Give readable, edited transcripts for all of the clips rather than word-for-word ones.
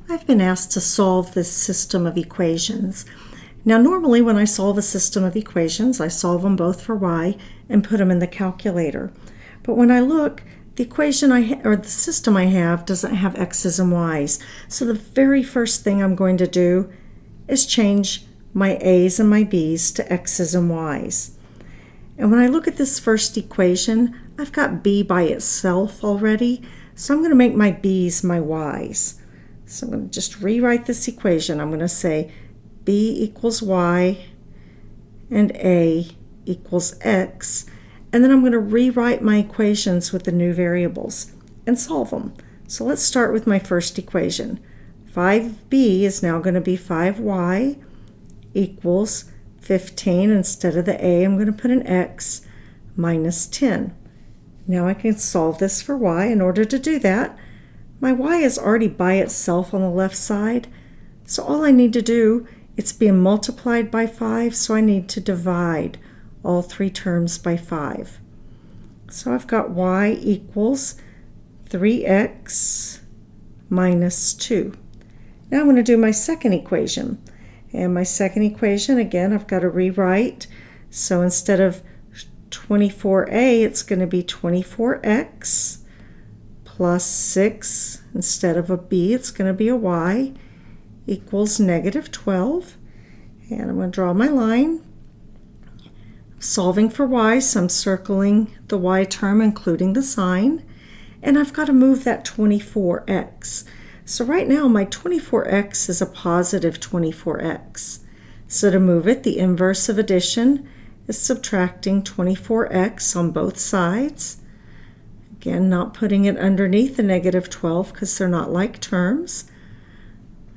I've been asked to solve this system of equations. Now normally when I solve a system of equations, I solve them both for y and put them in the calculator. But when I look, the equation or the system I have doesn't have x's and y's. So the very first thing I'm going to do is change my a's and my b's to x's and y's. And when I look at this first equation, I've got b by itself already, so I'm going to make my b's my y's. So I'm going to just rewrite this equation. I'm going to say b equals y and a equals x, and then I'm going to rewrite my equations with the new variables and solve them. So let's start with my first equation. 5b is now going to be 5y equals 15. Instead of the a, I'm going to put an x minus 10. Now I can solve this for y. In order to do that, my y is already by itself on the left side, so all I need to do, it's being multiplied by 5, so I need to divide all three terms by 5. So I've got y equals 3x minus 2. Now I'm going to do my second equation. And my second equation, again, I've got to rewrite. So instead of 24a, it's going to be 24x plus 6. Instead of a b, it's going to be a y equals negative 12. And I'm going to draw my line. Solving for y, so I'm circling the y term, including the sign. And I've got to move that 24x. So right now my 24x is a positive 24x. So to move it, the inverse of addition is subtracting 24x on both sides. Again, not putting it underneath the negative 12 because they're not like terms.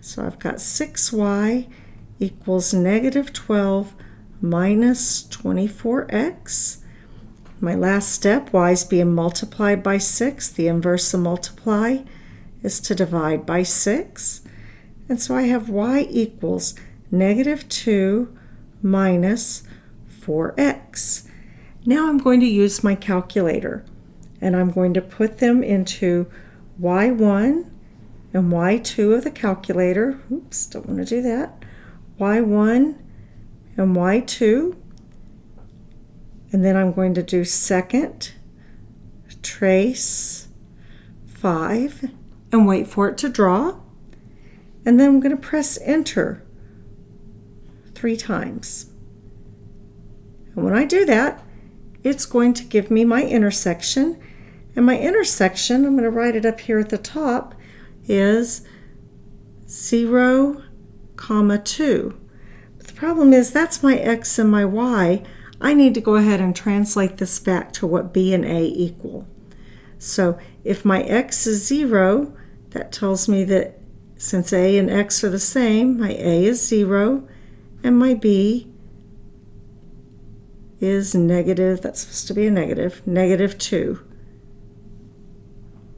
So I've got 6y equals negative 12 minus 24x. My last step, y is being multiplied by 6. The inverse of multiply is to divide by 6. And so I have y equals negative 2 minus 4x. Now I'm going to use my calculator, and I'm going to put them into y1 and y2 of the calculator. Oops, don't want to do that. y1 and y2. And then I'm going to do second, trace 5, and wait for it to draw. And then I'm going to press enter 3 times. And when I do that, it's going to give me my intersection. And my intersection, I'm going to write it up here at the top, is 0, 2. But the problem is that's my x and my y. I need to go ahead and translate this back to what b and a equal. So if my x is 0, that tells me that since a and x are the same, my a is 0 and my b is negative, that's supposed to be a negative, negative 2.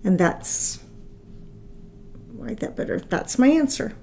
And that's, write that better, that's my answer.